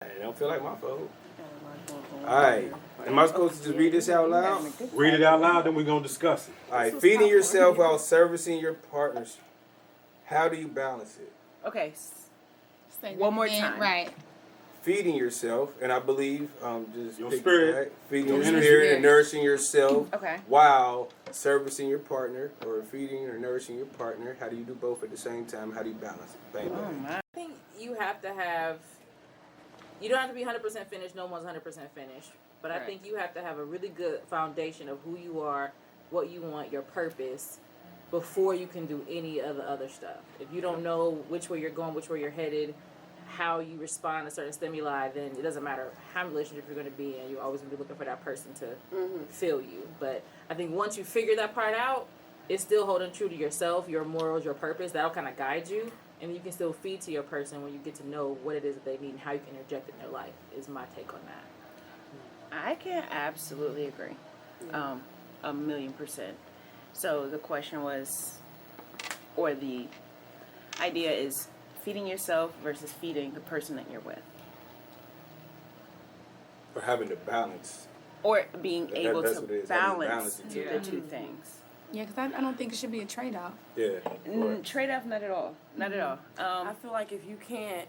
I don't feel like my fault. All right. Am I supposed to just read this out loud? Read it out loud, then we're going to discuss it. All right. Feeding yourself while servicing your partners. How do you balance it? Okay. Say One more again. time. Right. Feeding yourself, and I believe just Your pick- spirit. right? Feeding Your your inner spirit spirit. and nourishing yourself. Okay. While servicing your partner, or feeding or nourishing your partner. How do you do both at the same time? How do you balance it? Bang, Oh bang. my. I think you have to have. You don't have to be 100% finished. No one's 100% finished. But I Right. think you have to have a really good foundation of who you are, what you want, your purpose, before you can do any of the other stuff. If you don't know which way you're going, which way you're headed, how you respond to certain stimuli, then it doesn't matter how many relationship you're going to be in. You're always going to be looking for that person to feel you. But I think once you figure that part out, it's still holding true to yourself, your morals, your purpose. That'll kind of guide you. And you can still feed to your person when you get to know what it is that they need and how you can interject in their life, is my take on that. I can absolutely agree. 1,000,000%. So the question was, or the idea is feeding yourself versus feeding the person that you're with. Or having the balance. Or being able that's what it to is, having to balance balance it the too. two things. Yeah, because I don't think it should be a trade-off. Yeah. Trade off, not at all. Not at all. I feel like if you can't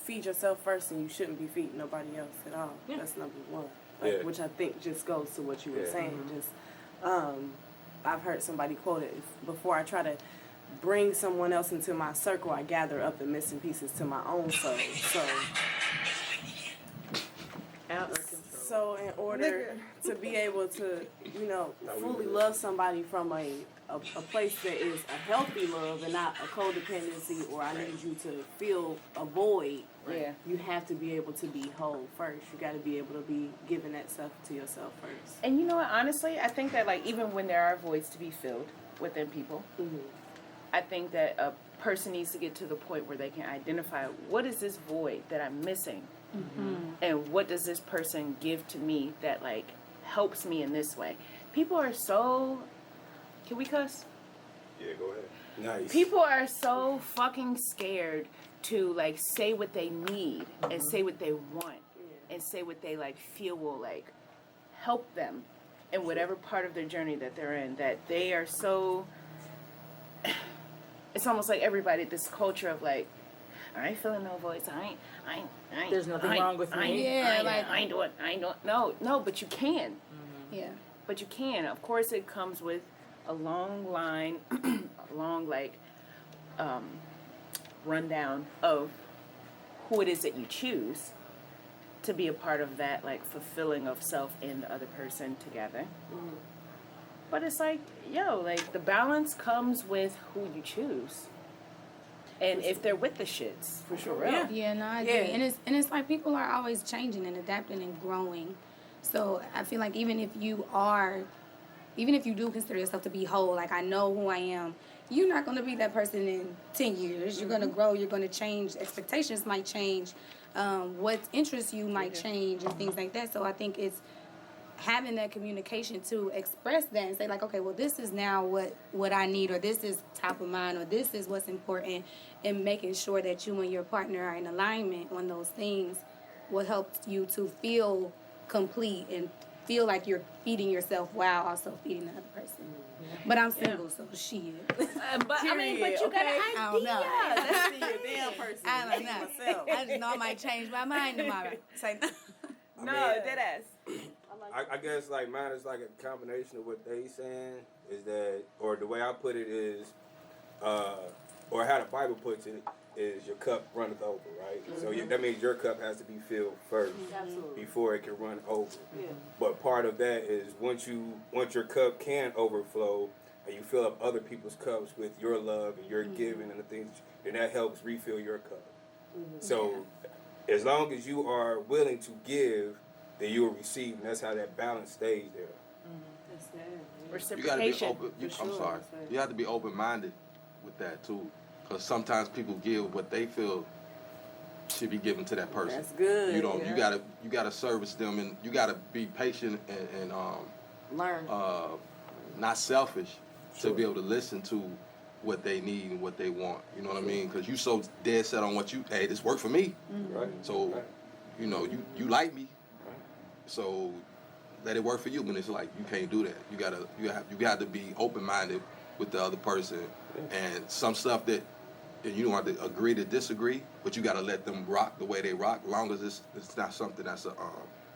feed yourself first, then you shouldn't be feeding nobody else at all. Yeah. That's number one. Like, Yeah. which I think just goes to what you were Yeah. saying. Just I've heard somebody quote it: before I try to bring someone else into my circle, I gather up the missing pieces to my own soul. Out of control. So in order to be able to, fully love somebody from a place that is a healthy love and not a codependency, or I need you to feel a void, Yeah. you have to be able to be whole first. You got to be able to be giving that stuff to yourself first. And you know what, honestly, I think that like even when there are voids to be filled within people, I think that a person needs to get to the point where they can identify what is this void that I'm missing, and what does this person give to me that like helps me in this way. People are so, can we cuss? Yeah, go ahead. Nice. People are so fucking scared to like say what they need and say what they want and say what they like feel will like help them in whatever part of their journey that they're in, that they are so, it's almost like everybody, this culture of like, I ain't feeling no voice. I ain't. There's nothing wrong with me. Yeah, I ain't doing. No, but you can. Yeah. But you can. Of course, it comes with a long line, a long rundown of who it is that you choose to be a part of that like fulfilling of self and the other person together. But it's like, like the balance comes with who you choose. And if they're with the shits, for sure. Yeah, no, I agree. And it's like people are always changing and adapting and growing. So I feel like even if you do consider yourself to be whole, like I know who I am, you're not going to be that person in 10 years. You're going to grow. You're going to change. Expectations might change. What interests you might change and things like that. So I think it's having that communication to express that and say like, okay, well, this is now what I need, or this is top of mind, or this is what's important, and making sure that you and your partner are in alignment on those things will help you to feel complete and feel like you're feeding yourself while also feeding the other person. But I'm single, so shit. But I mean, but you got an idea. I don't know. That's the damn person. I don't know. Myself. I just know I might change my mind tomorrow. Say No, dead ass. I guess like mine is like a combination of what they saying is that, or the way I put it is, or how the Bible puts it is your cup runneth over, right? So that means your cup has to be filled first before it can run over. But part of that is once your cup can overflow and you fill up other people's cups with your love and your giving and the things, then that helps refill your cup. So as long as you are willing to give, then you will receive, and that's how that balance stays there. That's sad. You gotta be Reciprocation. open. I'm sure, sorry. that's right. You have to be open-minded with that too, because sometimes people give what they feel should be given to that person. That's good. You don't. You gotta service them, and you gotta be patient and Learn. not selfish to be able to listen to what they need and what they want. You know what I mean? Because you so dead set on what hey, this worked for me. Right. So, you know, you like me. So let it work for you. But it's like you can't do that. You got to be open minded with the other person, and some stuff that you don't have to agree to disagree, but you got to let them rock the way they rock. As long as it's not something that's a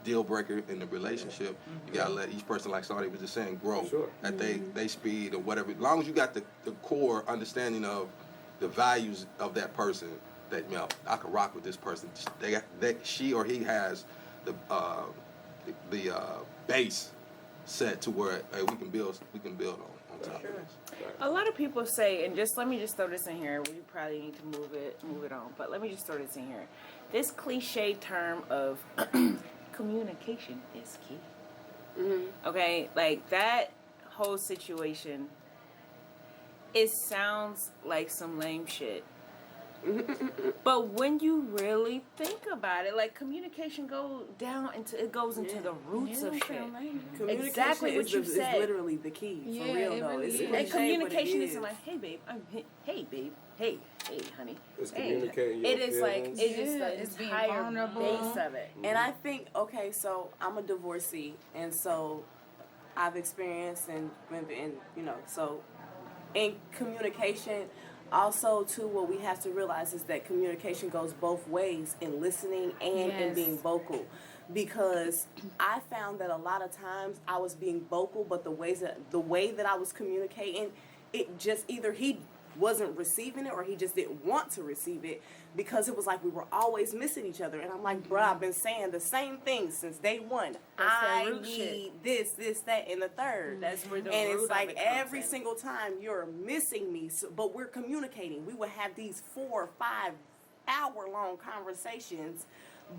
deal breaker in the relationship, you got to let each person, like somebody was just saying, grow at they speed or whatever. As long as you got the core understanding of the values of that person, that I can rock with this person. She or he has the base set to where hey, we can build on top of this. A lot of people say, and let me just throw this in here. We probably need to move it on, but let me just throw this in here. This cliche term of communication is key. Okay, like that whole situation. It sounds like some lame shit. But when you really think about it, like communication goes into the roots of shit. Exactly what you said. Is literally the key. Yeah, for real it though. really It's is. cliche, And communication but it isn't like, hey babe, hey honey. It's Hey. communicating your It is like feelings. it's just It's the being entire vulnerable. base of it. And I think, okay, so I'm a divorcee, and so I've experienced and you know, so in communication, also too, what we have to realize is that communication goes both ways in listening and in being vocal. Because I found that a lot of times I was being vocal, but the way that I was communicating, it just either he wasn't receiving it or he just didn't want to receive it, because it was like we were always missing each other. And I'm like, bruh, I've been saying the same thing since day one. That's that I root need shit. this, that, and the third. That's where the And root it's of like it comes every in. single time you're missing me, but we're communicating. We would have these 4 or 5 hour long conversations,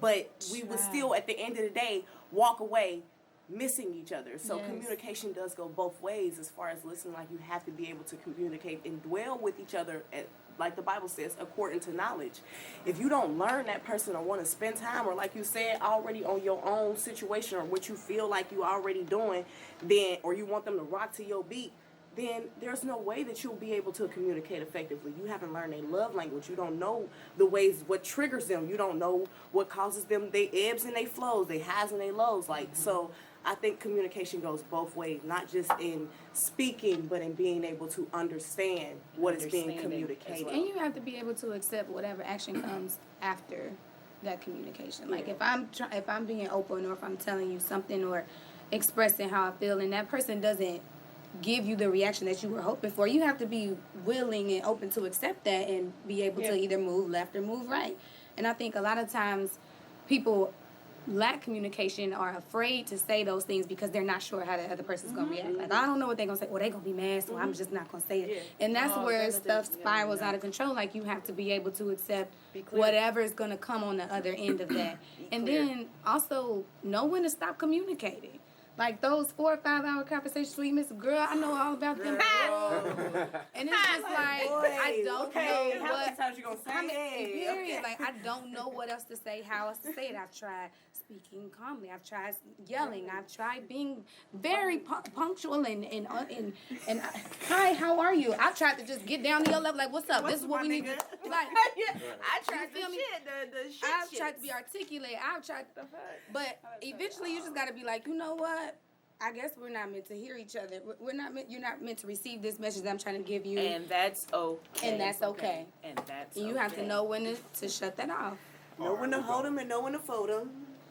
but we would still at the end of the day walk away missing each other. So communication does go both ways as far as listening. Like, you have to be able to communicate and dwell with each other at, like the Bible says, according to knowledge. If you don't learn that person or want to spend time, or like you said, already on your own situation or what you feel like you already doing, then, or you want them to rock to your beat, then there's no way that you'll be able to communicate effectively. You haven't learned a love language. You don't know the ways, what triggers them. You don't know what causes them, they ebbs and they flows, they highs and they lows. Like, so I think communication goes both ways, not just in speaking, but in being able to understand what is being communicated. And you have to be able to accept whatever action comes after that communication. Like if I'm being open, or if I'm telling you something or expressing how I feel, and that person doesn't give you the reaction that you were hoping for, you have to be willing and open to accept that and be able to either move left or move right. And I think a lot of times people lack communication, are afraid to say those things because they're not sure how the other person's gonna react. Like, I don't know what they're gonna say. Well, they're gonna be mad, so I'm just not gonna say it. And that's where stuff spirals out of control. Like, you have to be able to accept whatever's gonna come on the other end of that. And then also know when to stop communicating. Like those 4 or 5 hour conversations where you miss, girl, I know all about them. And it's just like, I don't know how what. many times you gonna say Period. Like, I don't know what else to say, how else to say it. I've tried speaking calmly. I've tried yelling. I've tried being very punctual and hi, how are you? I've tried to just get down to your level, like, what's up? This is what we need to, like, I tried you feel me? the shit. I've tried to be articulate. I've tried to, but eventually you just got to be like, you know what? I guess we're not meant to hear each other. We're not meant. You're not meant to receive this message that I'm trying to give you. And that's okay. And that's okay. And that's And you have to know when to shut that off. Know when to hold them and know when to fold them.